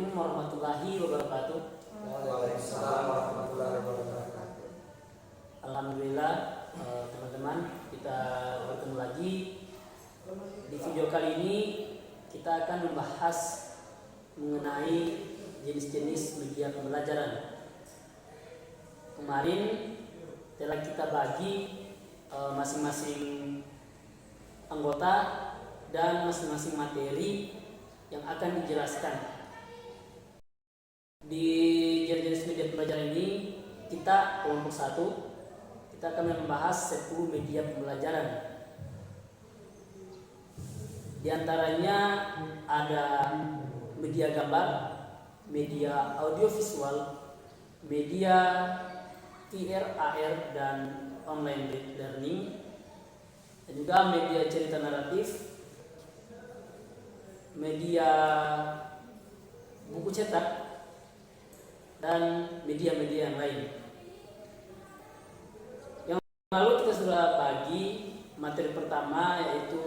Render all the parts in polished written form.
Assalamualaikum warahmatullahi wabarakatuh. Waalaikumsalam warahmatullahi wabarakatuh. Alhamdulillah, teman-teman, kita bertemu lagi. Di video kali ini kita akan membahas mengenai jenis-jenis media pembelajaran. Kemarin telah kita bagi masing-masing anggota dan masing-masing materi yang akan dijelaskan. Di jenis media pembelajaran ini kita kelompok 1 kita akan membahas 10 media pembelajaran. Di antaranya ada media gambar, media audiovisual, media VR, AR dan online learning, dan juga media cerita naratif, media buku cetak, dan media-media yang lain. Yang lalu kita sudah bagi materi pertama yaitu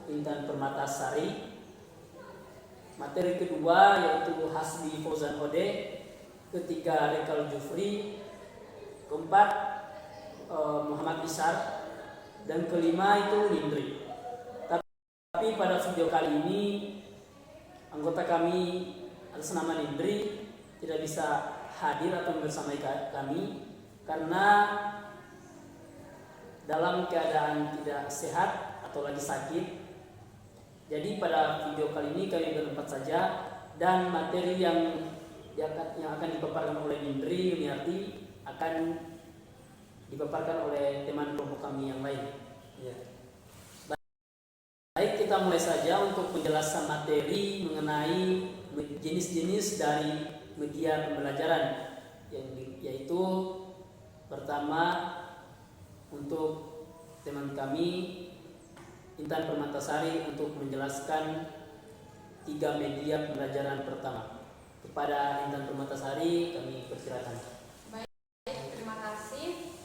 Intan Permatasari, materi kedua yaitu Hasbi Fauzan Ode, ketiga Rekal Jufri, keempat Muhammad Isar, dan kelima itu Nindri. Tapi pada video kali ini anggota kami atas nama Nindri tidak bisa hadir atau bersamai kami karena dalam keadaan tidak sehat atau lagi sakit. Jadi pada video kali ini kami berempat saja, dan materi yang akan dipaparkan oleh Nindri Yuniarti akan dipaparkan oleh teman kelompok kami yang lain. Ya. Baik, kita mulai saja untuk penjelasan materi mengenai jenis-jenis dari media pembelajaran, yaitu pertama untuk teman kami Intan Permatasari untuk menjelaskan 3 media pembelajaran pertama. Kepada Intan Permatasari kami persilakan. Baik, terima kasih.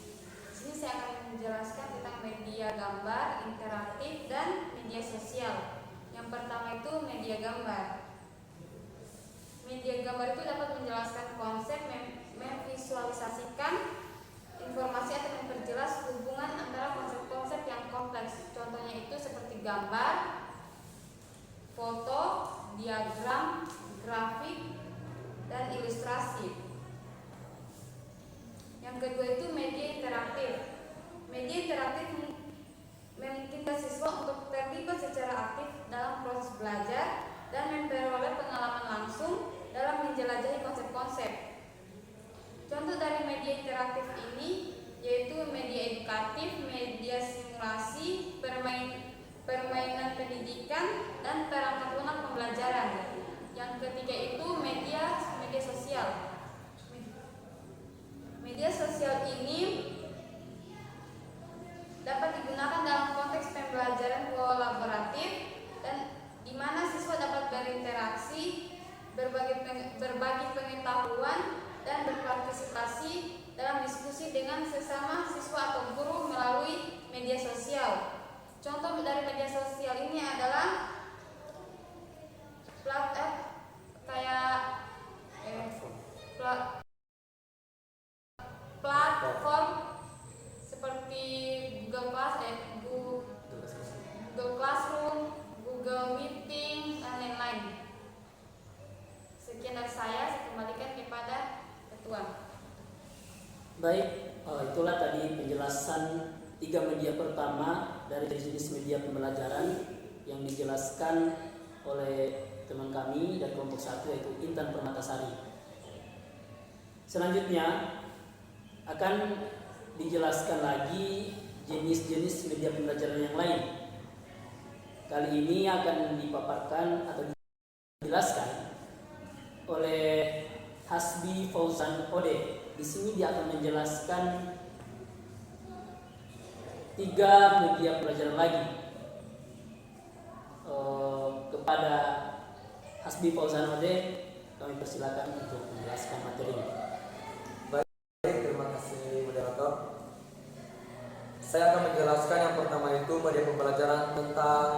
Di sini saya akan menjelaskan tentang media gambar, interaktif, dan media sosial. Yang pertama itu media gambar. Media gambar itu dapat menjelaskan konsep, memvisualisasikan informasi atau memperjelas hubungan antara konsep-konsep yang kompleks. Contohnya itu seperti gambar, foto, diagram, grafik, dan ilustrasi. Yang kedua itu media interaktif. Media interaktif memungkinkan siswa untuk terlibat secara aktif dalam proses belajar dan memperoleh pengalaman langsung dalam menjelajahi konsep-konsep. Contoh dari media interaktif ini yaitu media edukatif, media simulasi, permainan pendidikan, dan perangkat lunak pembelajaran. Yang ketiga itu media sosial. Media sosial ini dapat digunakan dalam konteks pembelajaran kolaboratif dan di mana siswa dapat berinteraksi, berbagi pengetahuan, dan berpartisipasi dalam diskusi dengan sesama siswa atau guru melalui media sosial. Contoh dari media sosial ini adalah platform seperti Google Classroom, Google Meeting, dan lain-lain. Sekian dari saya kembalikan kepada ketua. Baik, itulah tadi penjelasan 3 media pertama dari jenis media pembelajaran yang dijelaskan oleh teman kami dari kelompok 1 yaitu Intan Permatasari. Selanjutnya akan dijelaskan lagi jenis-jenis media pembelajaran yang lain. Kali ini akan dipaparkan atau dijelaskan oleh Hasbi Fauzan Ode. Di sini dia akan menjelaskan 3 media pembelajaran lagi. Kepada Hasbi Fauzan Ode kami persilakan untuk menjelaskan materinya. Baik, terima kasih moderator. Saya akan menjelaskan yang pertama itu media pembelajaran tentang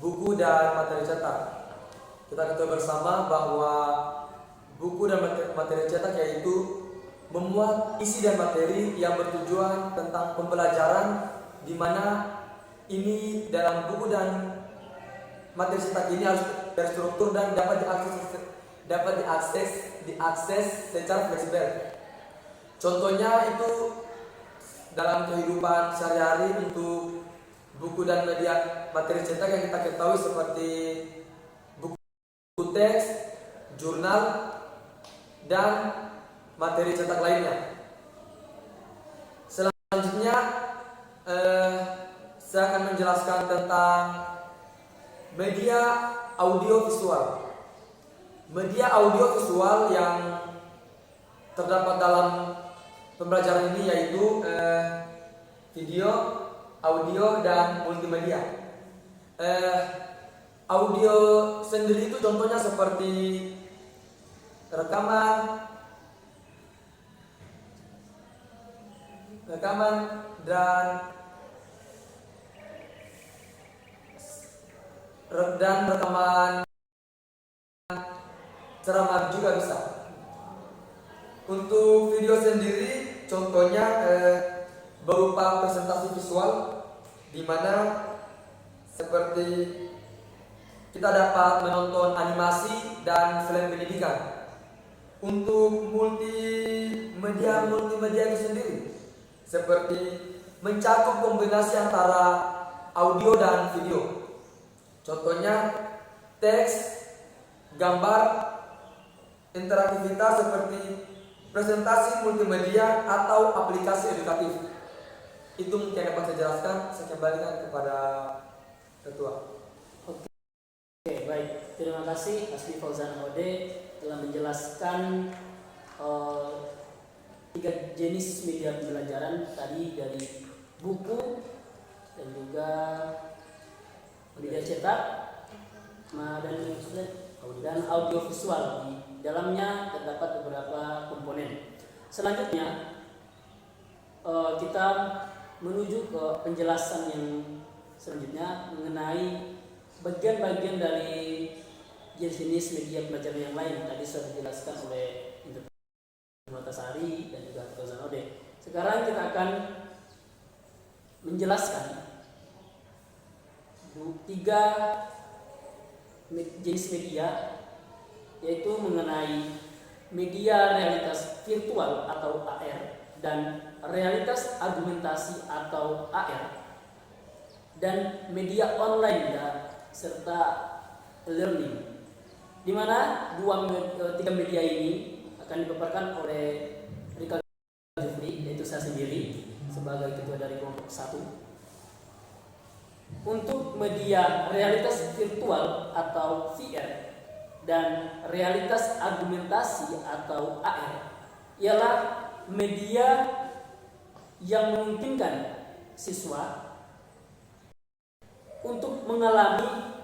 buku dan materi cetak. kita ketahui bersama bahwa buku dan materi cetak yaitu memuat isi dan materi yang bertujuan tentang pembelajaran, di mana ini dalam buku dan materi cetak ini harus terstruktur dan dapat diakses secara fleksibel. Contohnya itu dalam kehidupan sehari-hari untuk buku dan media materi cetak yang kita ketahui seperti buku teks, jurnal, dan materi cetak lainnya. Selanjutnya saya akan menjelaskan tentang media audio visual. Media audio visual yang terdapat dalam pembelajaran ini yaitu video, audio, dan multimedia. Audio sendiri itu contohnya seperti rekaman dan rekaman ceramah juga bisa. Untuk video sendiri contohnya berupa presentasi visual, di mana seperti kita dapat menonton animasi dan film pendidikan. Untuk multimedia itu sendiri seperti mencakup kombinasi antara audio dan video. Contohnya teks, gambar, interaktivitas seperti presentasi multimedia atau aplikasi edukatif. Itu mungkin yang dapat saya jelaskan. Saya kembalikan kepada ketua. Oke, baik. Terima kasih Hasbi Fauzan Ode telah menjelaskan 3 jenis media pembelajaran tadi, dari buku dan juga media cetak dan audio visual. Di dalamnya terdapat beberapa komponen. Selanjutnya kita menuju ke penjelasan yang selanjutnya mengenai bagian-bagian dari jenis media pembelajaran yang lain. Tadi sudah dijelaskan oleh Matasari dan juga Fauzan Ode. Sekarang kita akan menjelaskan 3 jenis media, yaitu mengenai media realitas virtual atau AR dan realitas argumentasi atau AR, dan media online serta learning, di mana 3 media ini akan dipaparkan oleh Rika Jufri, yaitu saya sendiri sebagai ketua dari kelompok 1. Untuk media realitas virtual atau VR dan realitas argumentasi atau AR ialah media yang memungkinkan siswa untuk mengalami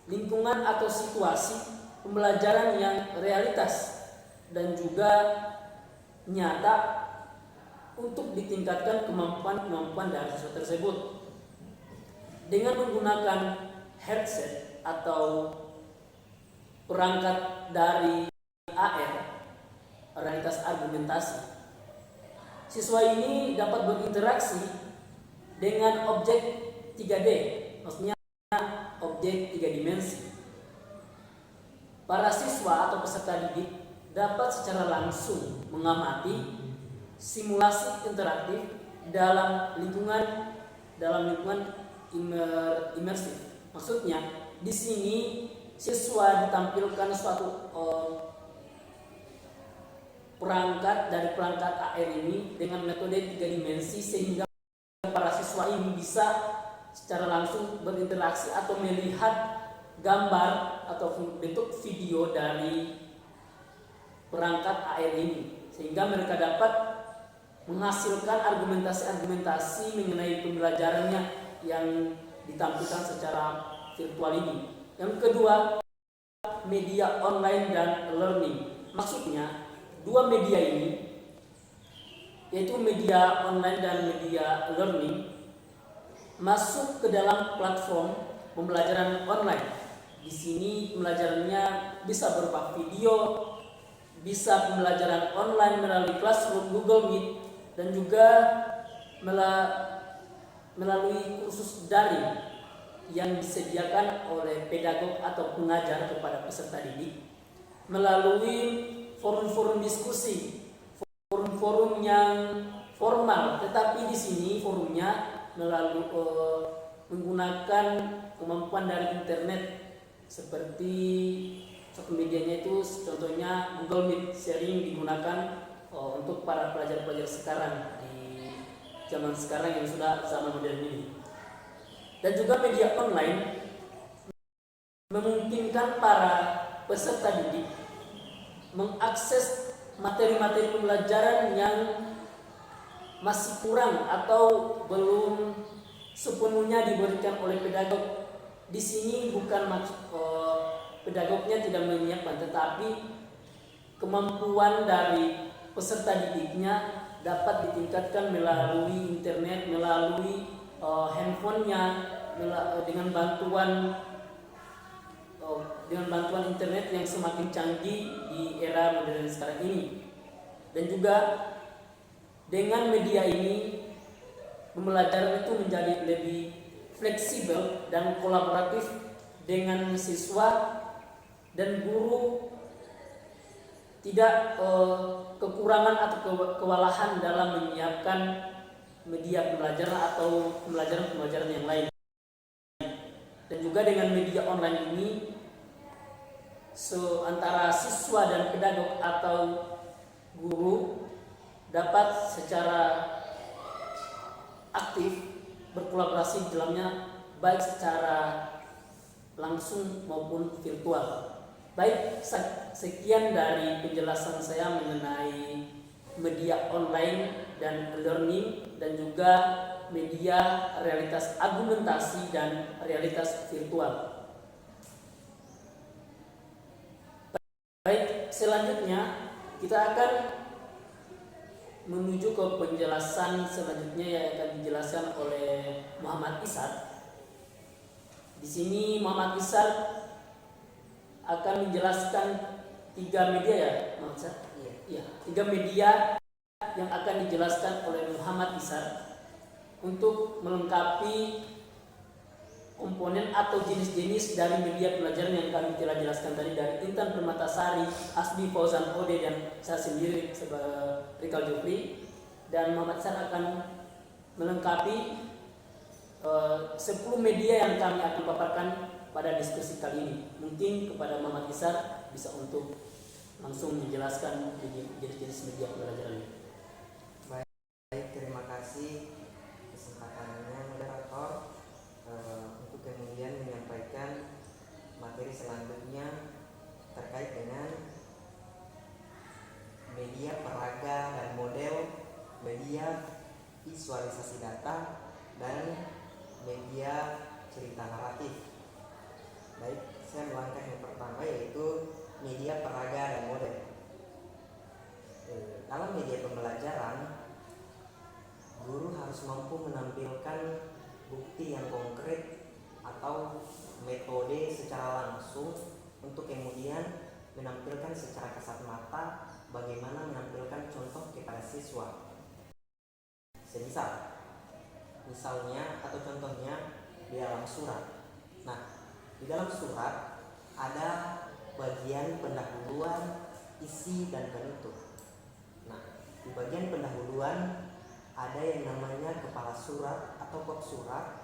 lingkungan atau situasi pembelajaran yang realitas dan juga nyata untuk ditingkatkan kemampuan dari siswa tersebut dengan menggunakan headset atau perangkat dari AR, realitas argumentasi. Siswa ini dapat berinteraksi dengan objek 3D, maksudnya objek 3 dimensi. Para siswa atau peserta didik dapat secara langsung mengamati simulasi interaktif dalam lingkungan imersif. Maksudnya di sini siswa ditampilkan suatu perangkat dari perangkat AR ini dengan metode 3 dimensi, sehingga para siswa ini bisa secara langsung berinteraksi atau melihat gambar atau bentuk video dari perangkat AR ini, sehingga mereka dapat menghasilkan argumentasi-argumentasi mengenai pembelajarannya yang ditampilkan secara virtual ini. Yang kedua, media online dan learning. Maksudnya 2 media ini, yaitu media online dan media learning, masuk ke dalam platform pembelajaran online, Di sini pembelajarannya bisa berupa video, bisa pembelajaran online melalui Classroom, Google Meet, dan juga melalui kursus daring yang disediakan oleh pedagog atau pengajar kepada peserta didik, melalui forum-forum diskusi, forum-forum yang formal, tetapi di sini forumnya melalui menggunakan kemampuan dari internet, seperti satu medianya itu contohnya Google Meet, sharing digunakan untuk para pelajar-pelajar sekarang di zaman sekarang yang sudah zaman modern ini. Dan juga media online memungkinkan para peserta didik mengakses materi-materi pembelajaran yang masih kurang atau belum sepenuhnya diberikan oleh pedagog. Di sini bukan maksud pedagognya tidak menyiapkan, tetapi kemampuan dari peserta didiknya dapat ditingkatkan melalui internet, melalui handphonenya, dengan bantuan internet yang semakin canggih di era modern sekarang ini. Dan juga dengan media ini pembelajaran itu menjadi lebih fleksibel dan kolaboratif dengan siswa dan guru, tidak kekurangan atau kewalahan dalam menyiapkan media pembelajaran atau pembelajaran yang lain. Dan juga dengan media online ini antara siswa dan pedagog atau guru dapat secara aktif berkolaborasi di dalamnya, baik secara langsung maupun virtual. Baik, sekian dari penjelasan saya mengenai media online dan learning, dan juga media realitas argumentasi dan realitas virtual. Baik, selanjutnya kita akan menuju ke penjelasan selanjutnya yang akan dijelaskan oleh Muhammad Ishar. Di sini Muhammad Ishar akan menjelaskan 3 media, ya, Muhammad Ishar? Iya, 3 media yang akan dijelaskan oleh Muhammad Ishar untuk melengkapi komponen atau jenis-jenis dari media pelajaran yang kami telah jelaskan tadi, dari Intan Permatasari, Asbi Fauzan Ode, dan saya sendiri sebagai Rikal Jufri. Dan Muhammad Ishar akan melengkapi 10 media yang kami akan paparkan pada diskusi kali ini. Mungkin kepada Muhammad Ishar bisa untuk langsung menjelaskan jenis-jenis media pembelajaran ini. Baik, terima kasih kesempatannya moderator untuk kemudian menyampaikan materi selanjutnya terkait dengan media peraga dan model, media visualisasi data, dan media cerita naratif. Baik, saya melangkah yang pertama, yaitu media peraga dan model. Dalam media pembelajaran, guru harus mampu menampilkan bukti yang konkret atau metode secara langsung untuk kemudian menampilkan secara kasat mata bagaimana menampilkan contoh kepada siswa. Misalnya atau contohnya di dalam surat. Nah, di dalam surat ada bagian pendahuluan, isi, dan penutup. Nah, di bagian pendahuluan ada yang namanya kepala surat atau bab surat,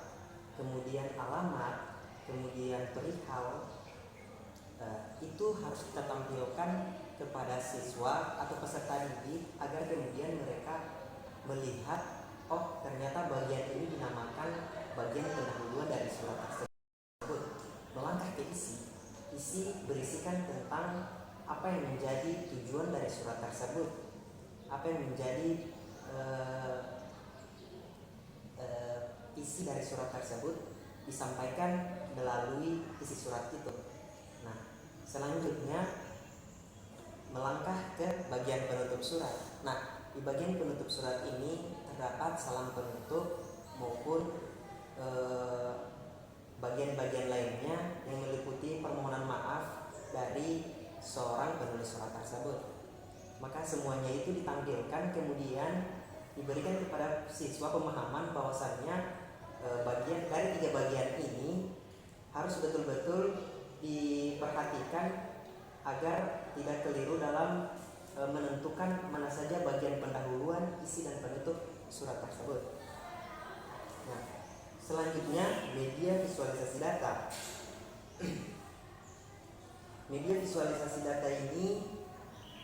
kemudian alamat, kemudian perihal. Itu harus kita tampilkan kepada siswa atau peserta didik agar kemudian mereka melihat, oh ternyata bagian ini dinamakan bagian pendahuluan dari surat tersebut. Melangkah ke isi. Isi berisikan tentang apa yang menjadi tujuan dari surat tersebut, apa yang menjadi isi dari surat tersebut disampaikan melalui isi surat itu. Nah, selanjutnya melangkah ke bagian penutup surat. Nah, di bagian penutup surat ini terdapat salam penutup maupun bagian-bagian lainnya yang meliputi permohonan maaf dari seorang penulis surat tersebut. Maka semuanya itu ditampilkan, kemudian diberikan kepada siswa pemahaman bahwasannya bagian dari 3 bagian ini harus betul-betul diperhatikan agar tidak keliru dalam menentukan mana saja bagian pendahuluan, isi dan penutup surat tersebut. Nah, selanjutnya media visualisasi data. Media visualisasi data ini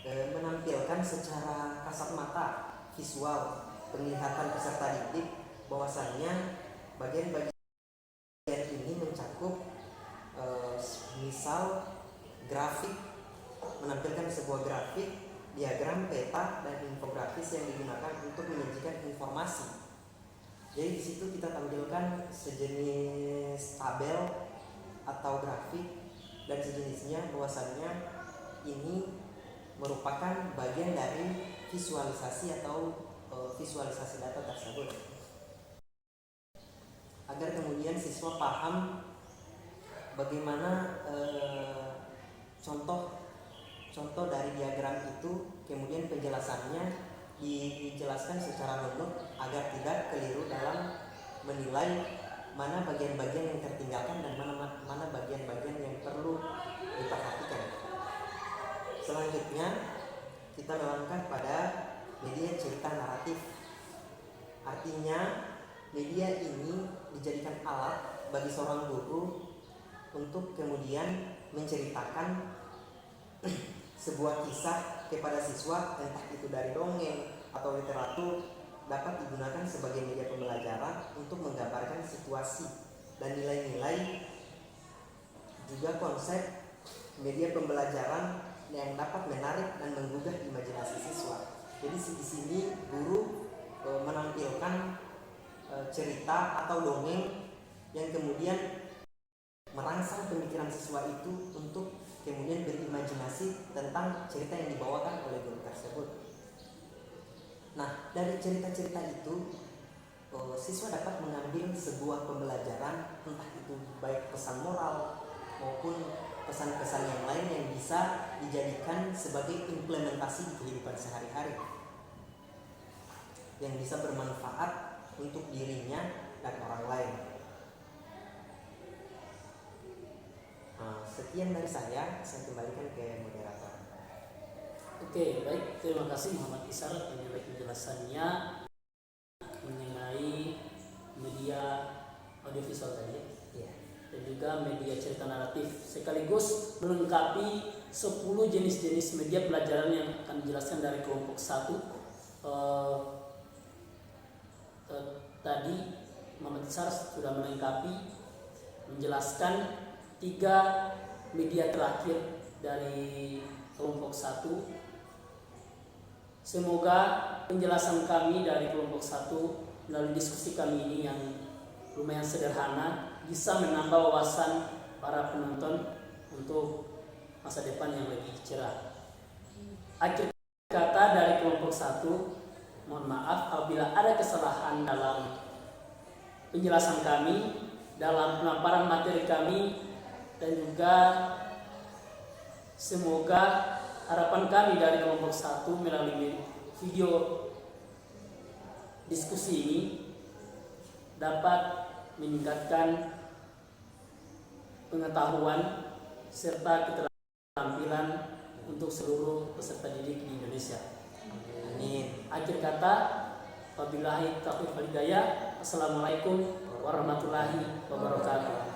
menampilkan secara kasat mata, visual, penglihatan peserta didik bahwasannya bagian-bagian ini mencakup misal grafik, menampilkan sebuah grafik, diagram, peta, dan infografis yang digunakan untuk menyajikan informasi. Jadi di situ kita tampilkan sejenis tabel atau grafik dan sejenisnya, bahwasannya ini merupakan bagian dari visualisasi atau visualisasi data tersebut, agar kemudian siswa paham bagaimana contoh dari diagram itu, kemudian penjelasannya dijelaskan secara runut agar tidak keliru dalam menilai mana bagian-bagian yang tertinggalkan dan mana bagian-bagian yang perlu diperhatikan. Selanjutnya kita melangkah pada media cerita naratif. Artinya media ini dijadikan alat bagi seorang guru untuk kemudian menceritakan sebuah kisah kepada siswa, entah itu dari dongeng atau literatur, dapat digunakan sebagai media pembelajaran untuk menggambarkan situasi dan nilai-nilai, juga konsep media pembelajaran yang dapat menarik dan menggugah imajinasi siswa. Jadi di sini guru menampilkan cerita atau dongeng yang kemudian merangsang pemikiran siswa itu untuk kemudian berimajinasi tentang cerita yang dibawakan oleh guru tersebut. Nah, dari cerita-cerita itu siswa dapat mengambil sebuah pembelajaran, entah itu baik pesan moral maupun pesan-pesan yang lain yang bisa dijadikan sebagai implementasi di kehidupan sehari-hari, yang bisa bermanfaat untuk dirinya dan orang lain. Sekian dari saya kembalikan ke moderator. Oke, baik, terima kasih Muhammad Isar mengenai penjelasannya mengenai media audiovisual tadi, Ya. dan juga media cerita naratif, sekaligus melengkapi 10 jenis-jenis media pelajaran yang akan dijelaskan dari kelompok 1. Tadi Muhammad Isar sudah melengkapi menjelaskan 3 media terakhir dari kelompok 1. Semoga penjelasan kami dari kelompok 1 melalui diskusi kami ini yang lumayan sederhana bisa menambah wawasan para penonton untuk masa depan yang lebih cerah. Akhir kata dari kelompok 1, mohon maaf apabila ada kesalahan dalam penjelasan kami, dalam pemaparan materi kami, dan juga semoga harapan kami dari kelompok 1 melalui video diskusi ini dapat meningkatkan pengetahuan serta keterampilan untuk seluruh peserta didik di Indonesia. Amin. Akhir kata, wabillahi taufiq wal hidayah. Assalamualaikum warahmatullahi wabarakatuh.